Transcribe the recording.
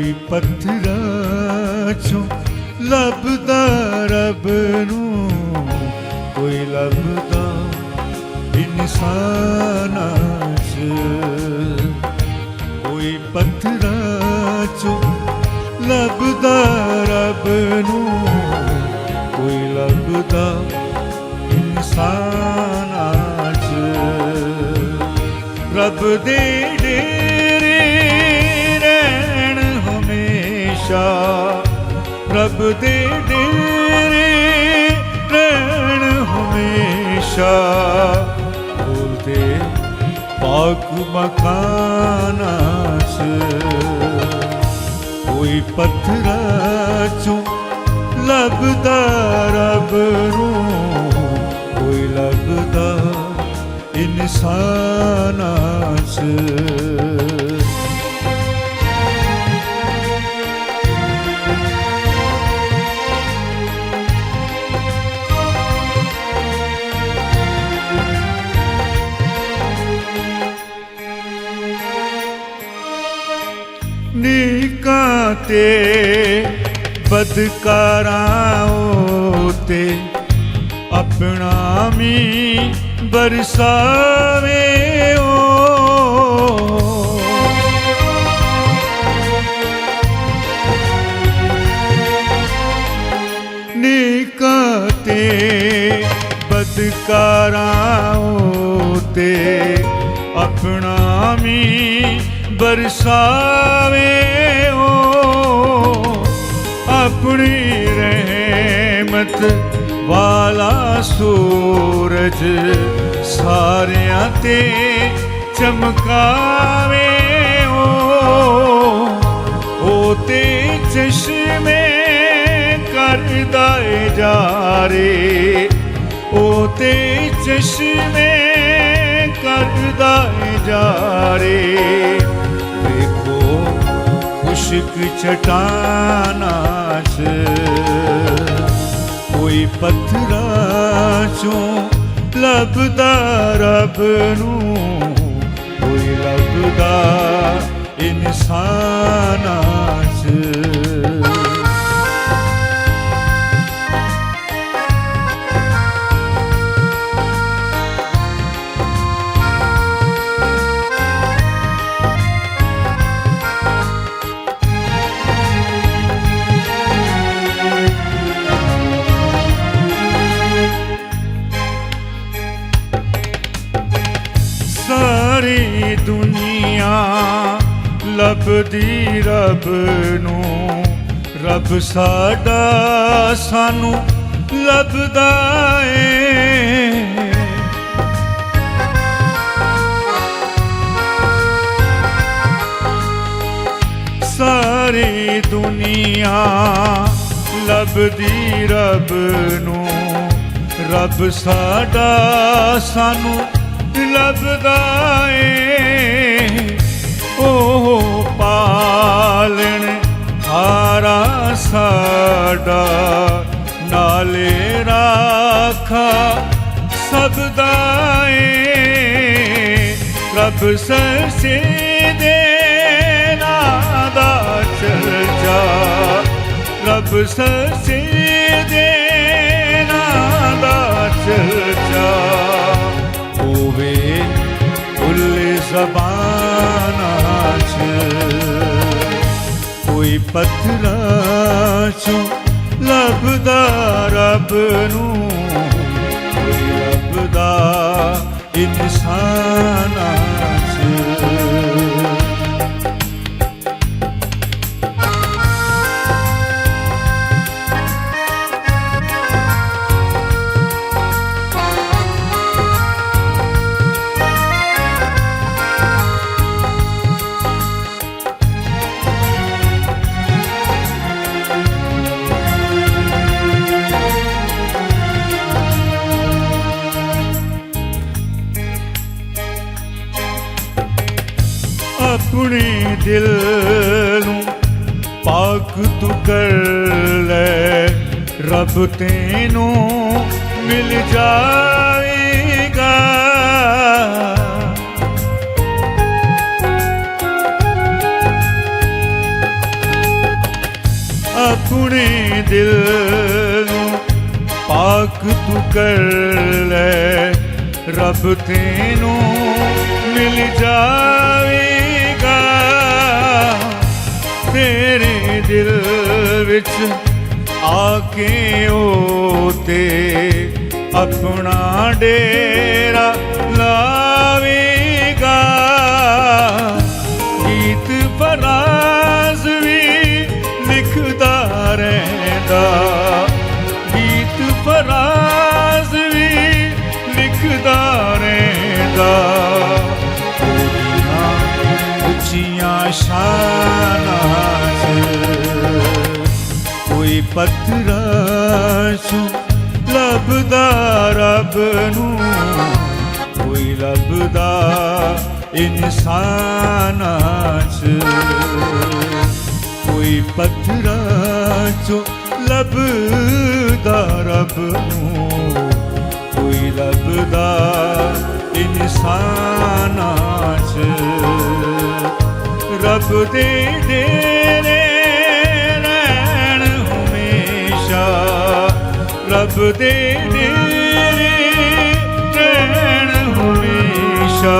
ਕੋਈ ਪੱਥਰਾਂ ਚੋਂ ਲੱਭਦਾ ਰੱਬ ਨੂੰ, ਕੋਈ ਲੱਭਦਾ ਇਨਸਾਨਾਂ 'ਚ। ਕੋਈ ਪੱਥਰਾਂ ਚੋਂ ਲੱਭਦਾ ਰੱਬ ਨੂੰ, ਕੋਈ ਲੱਭਦਾ ਇਨਸਾਨਾਂ 'ਚ। ਰੱਬ ਦੇ ਡੇਰੇ ਰਹਿਣ ਹਮੇਸ਼ਾ, ਰੱਬ ਦੇ ਡੇਰੇ ਰਹਿਣ ਹਮੇਸ਼ਾ। ਬੋਲਦੇ ਪਾਕ ਮਕਾਨਾਂ 'ਚ। ਕੋਈ ਪੱਥਰਾਂ ਚੋਂ ਲੱਭਦਾ ਰੱਬ ਨੂੰ, ਕੋਈ ਲੱਭਦਾ ਇਨਸਾਨਾਂ 'ਚ। ਨੀਕਾਂ ਤੇ ਬਦਕਾਰਾਂ ਉਤੇ ਆਪਣਾ ਮੀਂਹ ਬਰਸਾਵੇ ਓ। ਨੀਕਾਂ ਤੇ ਬਦਕਾਰਾਂ ਉਤੇ ਆਪਣਾ ਮੀਂਹ बरसावे ओ। अपनी रहमत वाला सूरज सारियां ते चमकावे ओ ते चश्मे करदा जारे, ओ ते चश्मे करदा जारे। देखो खुशक चट्टानां 'च कोई पत्थरां चों ਲੱਭਦਾ ਰੱਬ ਨੂੰ, ਕੋਈ ਲੱਭਦਾ ਇਨਸਾਨਾਂ 'ਚ। ਸਾਰੀ ਦੁਨੀਆ ਲੱਭਦੀ ਰੱਬ ਨੂੰ, ਰੱਬ ਸਾਡਾ ਸਾਨੂੰ ਲੱਭਦਾ ਏ। ਸਾਰੀ ਦੁਨੀਆ ਲੱਭਦੀ ਰੱਬ ਨੂੰ, ਰੱਬ ਸਾਡਾ ਸਾਨੂੰ ਲੱਭਦਾ ਏ। ਉਹ ਪਾਲਣ ਹਾਰਾ ਸਾਡਾ, ਨਾਲੇ ਰਾਖਾ ਸਭ ਦਾ ਏ। ਰੱਬ ਸਰਸੇ ਦੇ ਨਾਂ ਦਾ ਚਰਚਾ, ਰੱਬ ਸਰਸੇ ਦੇ ਨਾਂ ਦਾ ਚਰਚਾ। ਹੋਵੇ ਖੁੱਲ੍ਹੇ ਜ਼ਬਾਨਾਂ 'ਚ ਕੋਈ ਪੱਥਰਾਂ 'ਚੋਂ ਲੱਭਦਾ ਰੱਬ ਨੂੰ, ਕੋਈ ਲੱਭਦਾ ਇਨਸਾਨਾਂ 'ਚ। अपने दिल नूं पाक तू कर ले, रब तेनू मिल जाएगा। अपने दिल नू पाक तू कर ले, रब तेनू मिल जावेगा। तेरे दिल विच आके ओते अपना डेरा लावेगा। गीत फराज भी लिखदा रहंदा, गीत फराज भी लिखदा रहंदा। ओदियां उच्चियां शानां कोई पत्थरां चों लभदा रब नूं, कोई लभदा इंसानां च। कोई पत्थरां चों लभदा रब नूं, कोई लभदा इंसानां च। रब दे डेरे रहण हमेशा, रब दे डेरे रहण हमेशा।